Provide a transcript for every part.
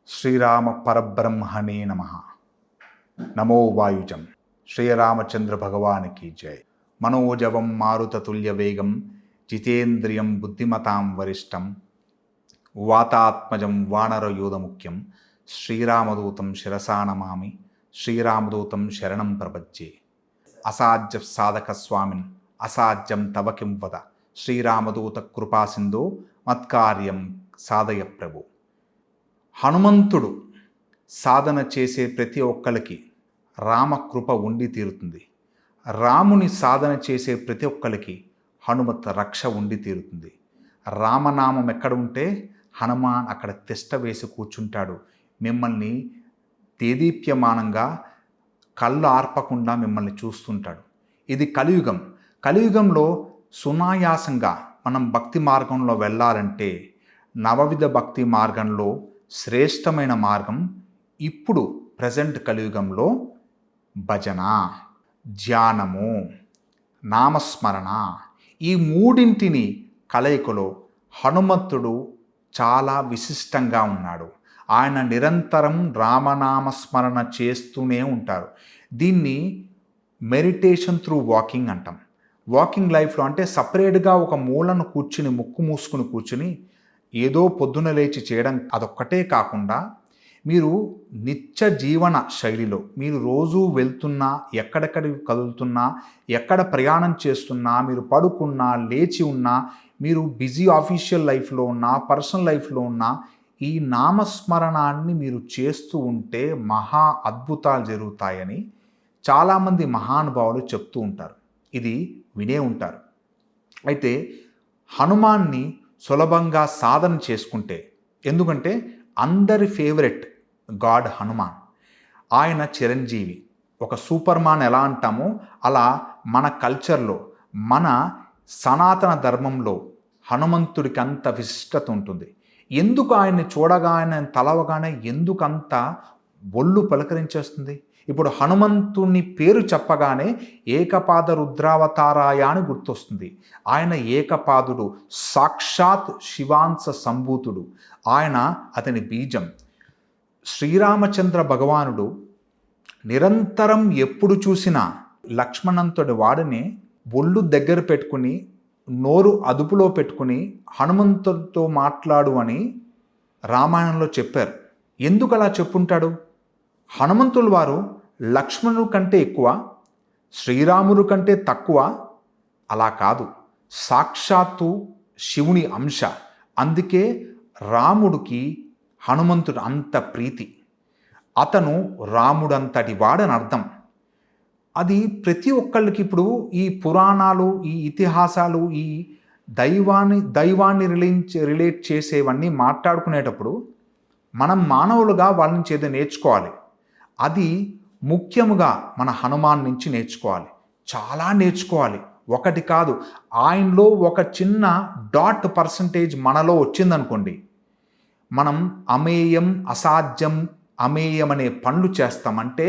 శ్రీరామ పరబ్రహ్మణే నమ. నమో వాయుజం. శ్రీరామచంద్ర భగవానికి జై. మనోజవం మారుతతుల్య వేగం జితేంద్రియం బుద్ధిమతాం వరిష్టం వాతాత్మజం వానరయూధ ముఖ్యం శ్రీరామదూతం శిరసా నమామి. శ్రీరామదూతం శరణం ప్రపంచే. అసాధ్య సాధక స్వామిన్ అసాధ్యం తవ కిం వద. శ్రీరామదూత కృపాసింధో మత్కార్యం సాధయ ప్రభు. హనుమంతుడు సాధన చేసే ప్రతి ఒక్కరికి రామకృప ఉండి తీరుతుంది. రాముని సాధన చేసే ప్రతి ఒక్కరికి హనుమత్ రక్ష ఉండి తీరుతుంది. రామనామం ఎక్కడ ఉంటే హనుమాన్ అక్కడ తిష్ట వేసి కూర్చుంటాడు. మిమ్మల్ని దేదీప్యమానంగా కళ్ళు ఆర్పకుండా మిమ్మల్ని చూస్తుంటాడు. ఇది కలియుగం. కలియుగంలో సునాయాసంగా మనం భక్తి మార్గంలో వెళ్ళాలంటే నవవిధ భక్తి మార్గంలో శ్రేష్టమైన మార్గం ఇప్పుడు ప్రజెంట్ కలియుగంలో భజన, ధ్యానము, నామస్మరణ, ఈ మూడింటిని కలయికలో హనుమంతుడు చాలా విశిష్టంగా ఉన్నాడు. ఆయన నిరంతరం రామనామస్మరణ చేస్తూనే ఉంటారు. దీన్ని మెడిటేషన్ త్రూ వాకింగ్ అంటాం. వాకింగ్ లైఫ్లో అంటే సపరేట్గా ఒక మూలను కూర్చుని ముక్కు మూసుకుని కూర్చుని ఏదో పొద్దున లేచి చేయడం అదొక్కటే కాకుండా మీరు నిత్య జీవన శైలిలో మీరు రోజు వెళ్తున్నా, ఎక్కడెక్కడికి కదులుతున్నా, ఎక్కడ ప్రయాణం చేస్తున్నా, మీరు పడుకున్నా, లేచి ఉన్నా, మీరు బిజీ ఆఫీషియల్ లైఫ్లో ఉన్నా, పర్సనల్ లైఫ్లో ఉన్నా, ఈ నామస్మరణాన్ని మీరు చేస్తూ ఉంటే మహా అద్భుతాలు జరుగుతాయని చాలామంది మహానుభావులు చెప్తూ ఉంటారు. ఇది వినే ఉంటారు. అయితే హనుమాన్ని సులభంగా సాధన చేసుకుంటే, ఎందుకంటే అందరి ఫేవరెట్ గాడ్ హనుమాన్. ఆయన చిరంజీవి. ఒక సూపర్ మ్యాన్ ఎలా అంటామో అలా మన కల్చర్లో, మన సనాతన ధర్మంలో హనుమంతుడికి అంత విశిష్టత ఉంటుంది. ఎందుకు ఆయన్ని చూడగానే, తలవగానే ఎందుకంత ఒళ్ళు పలకరించేస్తుంది? ఇప్పుడు హనుమంతుని పేరు చెప్పగానే ఏకపాద రుద్రావతారాయ అని గుర్తొస్తుంది. ఆయన ఏకపాదుడు, సాక్షాత్ శివాంశ సంభూతుడు. ఆయన అతని బీజం. శ్రీరామచంద్ర భగవానుడు నిరంతరం ఎప్పుడు చూసినా లక్ష్మణంతుడి వాడిని ఒళ్ళు దగ్గర పెట్టుకుని, నోరు అదుపులో పెట్టుకుని హనుమంతుడితో మాట్లాడు అని రామాయణంలో చెప్పారు. ఎందుకు అలా చెప్పుంటాడు? హనుమంతుల వారు లక్ష్మణుడు కంటే ఎక్కువ, శ్రీరాముడు కంటే తక్కువ అలా కాదు. సాక్షాత్తు శివుని అంశ. అందుకే రాముడికి హనుమంతుడు అంత ప్రీతి. అతను రాముడంతటి వాడని అర్థం. అది ప్రతి ఒక్కళ్ళకి ఇప్పుడు ఈ పురాణాలు, ఈ ఇతిహాసాలు, ఈ దైవాన్ని రిలేట్ చేసేవన్నీ మాట్లాడుకునేటప్పుడు మనం మానవులుగా వాళ్ళ నుంచి ఏదో నేర్చుకోవాలి. అది ముఖ్యముగా మన హనుమాన్ నుంచి నేర్చుకోవాలి. చాలా నేర్చుకోవాలి. ఒకటి కాదు. ఆయనలో ఒక చిన్న డాట్ పర్సంటేజ్ మనలో వచ్చిందనుకోండి, మనం అమేయం, అసాధ్యం, అమేయం అనే పనులు చేస్తామంటే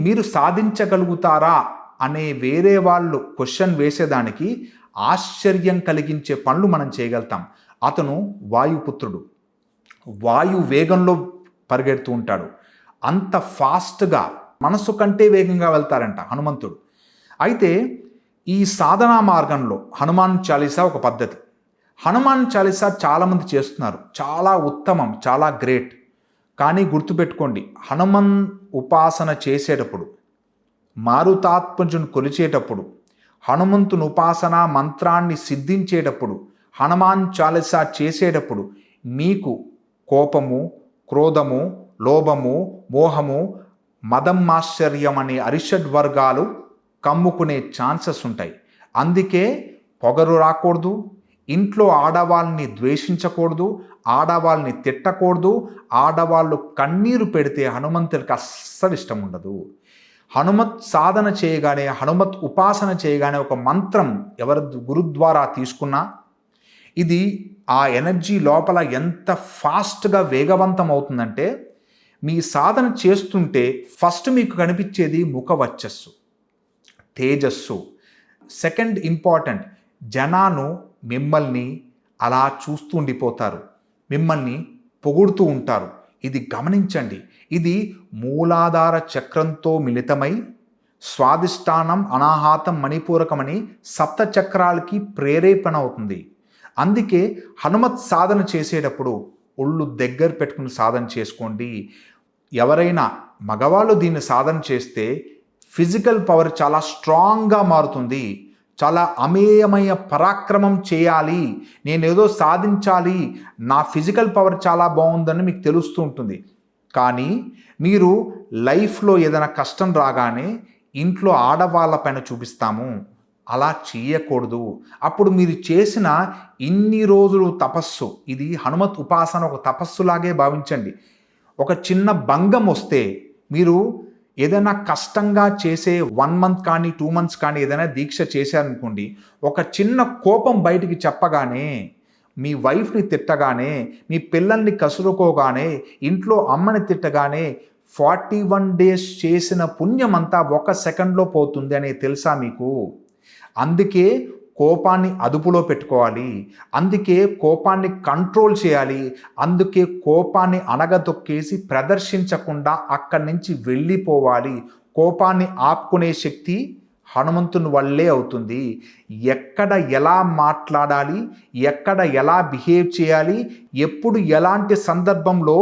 మీరు సాధించగలుగుతారా అనే వేరే వాళ్ళు క్వశ్చన్ వేసేదానికి ఆశ్చర్యం కలిగించే పనులు మనం చేయగలుగుతాం. అతను వాయుపుత్రుడు. వాయు వేగంలో పరిగెడుతూ ఉంటాడు. అంత ఫాస్ట్గా, మనసు కంటే వేగంగా వెళ్తారంట హనుమంతుడు. అయితే ఈ సాధనా మార్గంలో హనుమాన్ చాలీసా ఒక పద్ధతి. హనుమాన్ చాలీసా చాలామంది చేస్తున్నారు. చాలా ఉత్తమం, చాలా గ్రేట్. కానీ గుర్తుపెట్టుకోండి, హనుమన్ ఉపాసన చేసేటప్పుడు, మారుతాత్మజుని కొలిచేటప్పుడు, హనుమంతుని ఉపాసన మంత్రాన్ని సిద్ధించేటప్పుడు, హనుమాన్ చాలీసా చేసేటప్పుడు మీకు కోపము, క్రోధము, లోభము, మోహము, మదం, ఆశ్చర్యం అనే అరిషడ్ వర్గాలు కమ్ముకునే ఛాన్సెస్ ఉంటాయి. అందుకే పొగరు రాకూడదు, ఇంట్లో ఆడవాళ్ళని ద్వేషించకూడదు, ఆడవాళ్ళని తిట్టకూడదు. ఆడవాళ్ళు కన్నీరు పెడితే హనుమంతుడికి అస్సలు ఇష్టం ఉండదు. హనుమత్ సాధన చేయగానే, హనుమత్ ఉపాసన చేయగానే ఒక మంత్రం ఎవరి గురుద్వారా తీసుకున్నా ఇది ఆ ఎనర్జీ లోపల ఎంత ఫాస్ట్గా వేగవంతం అవుతుందంటే, మీ సాధన చేస్తుంటే ఫస్ట్ మీకు కనిపించేది ముఖ వర్చస్సు, తేజస్సు. సెకండ్ ఇంపార్టెంట్, జనాలు మిమ్మల్ని అలా చూస్తూ ఉండిపోతారు. మిమ్మల్ని పొగుడుతూ ఉంటారు. ఇది గమనించండి. ఇది మూలాధార చక్రంతో మిళితమై స్వాదిష్టానం, అనాహతం, మణిపూరకమని సప్త చక్రాలకి ప్రేరేపణ అవుతుంది. అందుకే హనుమత్ సాధన చేసేటప్పుడు ఒళ్ళు దగ్గర పెట్టుకుని సాధన చేసుకోండి. ఎవరైనా మగవాళ్ళు దీన్ని సాధన చేస్తే ఫిజికల్ పవర్ చాలా స్ట్రాంగ్గా మారుతుంది. చాలా అమేయమయ పరాక్రమం చేయాలి, నేనేదో సాధించాలి, నా ఫిజికల్ పవర్ చాలా బాగుందని మీకు తెలుస్తూ ఉంటుంది. కానీ మీరు లైఫ్లో ఏదైనా కష్టం రాగానే ఇంట్లో ఆడవాళ్ళ పైన చూపిస్తాము, అలా చేయకూడదు. అప్పుడు మీరు చేసిన ఇన్ని రోజులు తపస్సు, ఇది హనుమత్ ఉపాసన ఒక తపస్సులాగే భావించండి. ఒక చిన్న భంగం వస్తే మీరు ఏదైనా కష్టంగా చేసే 1 మంత్ కానీ 2 మంత్స్ కానీ ఏదైనా దీక్ష చేశారనుకోండి, ఒక చిన్న కోపం బయటికి చెప్పగానే, మీ వైఫ్ని తిట్టగానే, మీ పిల్లల్ని కసురుకోగానే, ఇంట్లో అమ్మని తిట్టగానే 41 డేస్ చేసిన పుణ్యమంతా 1 సెకండ్లో పోతుంది అనేది తెలుసా మీకు? అందుకే కోపాన్ని అదుపులో పెట్టుకోవాలి, అందుకే కోపాన్ని కంట్రోల్ చేయాలి, అందుకే కోపాన్ని అణగదొక్కేసి ప్రదర్శించకుండా అక్కడి నుంచి వెళ్ళిపోవాలి. కోపాన్ని ఆపుకునే శక్తి హనుమంతుని వల్లే అవుతుంది. ఎక్కడ ఎలా మాట్లాడాలి, ఎక్కడ ఎలా బిహేవ్ చేయాలి, ఎప్పుడు ఎలాంటి సందర్భంలో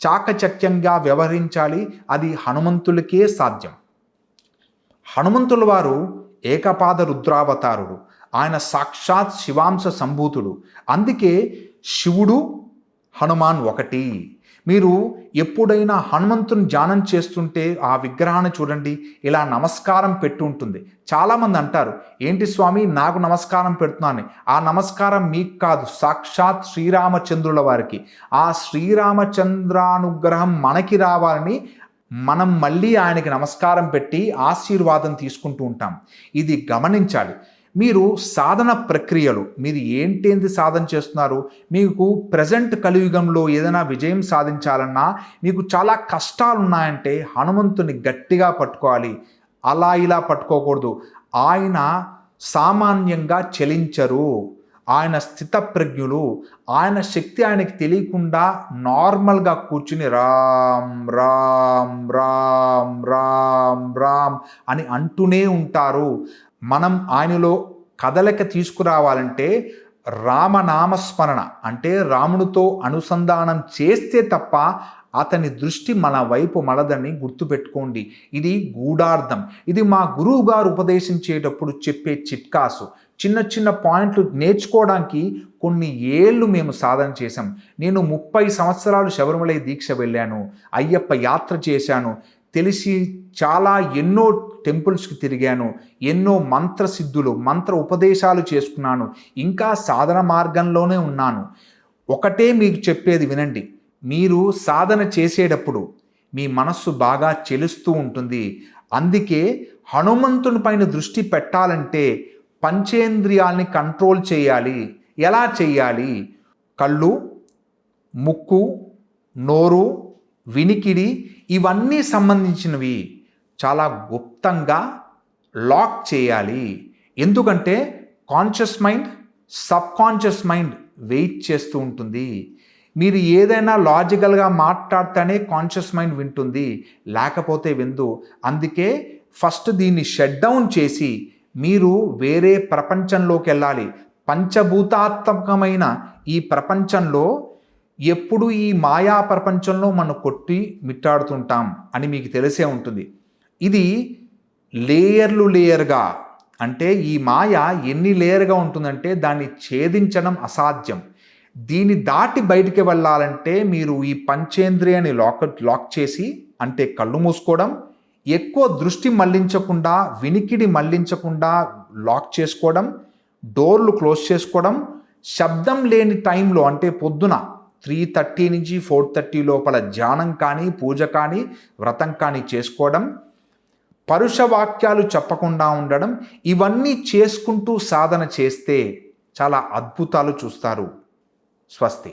చాకచక్యంగా వ్యవహరించాలి, అది హనుమంతులకే సాధ్యం. హనుమంతుల వారు ఏకపాద రుద్రావతారుడు, ఆయన సాక్షాత్ శివాంశ సంభూతుడు. అందుకే శివుడు హనుమాన్ ఒకటి. మీరు ఎప్పుడైనా హనుమంతుని ధ్యానం చేస్తుంటే ఆ విగ్రహాన్ని చూడండి, ఇలా నమస్కారం పెట్టి ఉంటుంది. చాలామంది అంటారు, ఏంటి స్వామి నాకు నమస్కారం పెడుతున్నాను. ఆ నమస్కారం మీకు కాదు, సాక్షాత్ శ్రీరామచంద్రుల వారికి. ఆ శ్రీరామచంద్రానుగ్రహం మనకి రావాలని మనం మళ్ళీ ఆయనకి నమస్కారం పెట్టి ఆశీర్వాదం తీసుకుంటూ ఉంటాం. ఇది గమనించాలి. మీరు సాధన ప్రక్రియలు, మీరు ఏంటి సాధన చేస్తున్నారు, మీకు ప్రజెంట్ కలియుగంలో ఏదైనా విజయం సాధించాలన్నా మీకు చాలా కష్టాలు ఉన్నాయంటే హనుమంతుని గట్టిగా పట్టుకోవాలి. అలా ఇలా పట్టుకోకూడదు. ఆయన సామాన్యంగా చలించరు, ఆయన స్థితప్రజ్ఞులు. ఆయన శక్తి ఆయనకి తెలియకుండా నార్మల్గా కూర్చుని రామ్ రామ్ రామ్ రామ్ రామ్ అని అంటూనే ఉంటారు. మనం ఆయనలో కదలిక తీసుకురావాలంటే రామనామస్మరణ అంటే రామునితో అనుసంధానం చేస్తే తప్ప అతని దృష్టి మన వైపు మలదని గుర్తుపెట్టుకోండి. ఇది గూఢార్థం. ఇది మా గురువు గారు ఉపదేశించేటప్పుడు చెప్పే చిట్కాసు. చిన్న చిన్న పాయింట్లు నేర్చుకోవడానికి కొన్ని ఏళ్ళు మేము సాధన చేశాం. నేను 30 సంవత్సరాలు శబరిమల దీక్ష వెళ్ళాను, అయ్యప్ప యాత్ర చేశాను, తెలిసి చాలా ఎన్నో టెంపుల్స్కి తిరిగాను, ఎన్నో మంత్రసిద్ధులు మంత్ర ఉపదేశాలు చేసుకున్నాను, ఇంకా సాధన మార్గంలోనే ఉన్నాను. ఒకటే మీకు చెప్పేది వినండి, మీరు సాధన చేసేటప్పుడు మీ మనస్సు బాగా చెలుస్తూ ఉంటుంది. అందుకే హనుమంతుని పైన దృష్టి పెట్టాలంటే పంచేంద్రియాల్ని కంట్రోల్ చేయాలి. ఎలా చేయాలి? కళ్ళు, ముక్కు, నోరు, వినికిడి ఇవన్నీ సంబంధించినవి చాలా గుప్తంగా లాక్ చేయాలి. ఎందుకంటే conscious mind, subconscious mind wait చేస్తూ ఉంటుంది. మీరు ఏదైనా లాజికల్గా మాట్లాడితేనే కాన్షియస్ మైండ్ వింటుంది, లేకపోతే విందు. అందుకే ఫస్ట్ దీన్ని షట్ డౌన్ చేసి మీరు వేరే ప్రపంచంలోకి వెళ్ళాలి. పంచభూతాత్మకమైన ఈ ప్రపంచంలో ఎప్పుడు ఈ మాయా ప్రపంచంలో మనం కొట్టి మిట్టాడుతుంటాం అని మీకు తెలిసే ఉంటుంది. ఇది లేయర్గా, అంటే ఈ మాయ ఎన్ని లేయర్గా ఉంటుందంటే దాన్ని ఛేదించడం అసాధ్యం. దీన్ని దాటి బయటికి వెళ్ళాలంటే మీరు ఈ పంచేంద్రియాన్ని లాక్ చేసి, అంటే కళ్ళు మూసుకోవడం, ఎక్కువ దృష్టి మళ్లించకుండా, వినికిడి మళ్లించకుండా లాక్ చేసుకోవడం, డోర్లు క్లోజ్ చేసుకోవడం, శబ్దం లేని టైంలో అంటే పొద్దున 3:30 నుంచి 4:30 లోపల ధ్యానం కానీ, పూజ కానీ, వ్రతం కానీ చేసుకోవడం, పరుష వాక్యాలు చెప్పకుండా ఉండడం, ఇవన్నీ చేసుకుంటూ సాధన చేస్తే చాలా అద్భుతాలు చూస్తారు. స్వస్తి.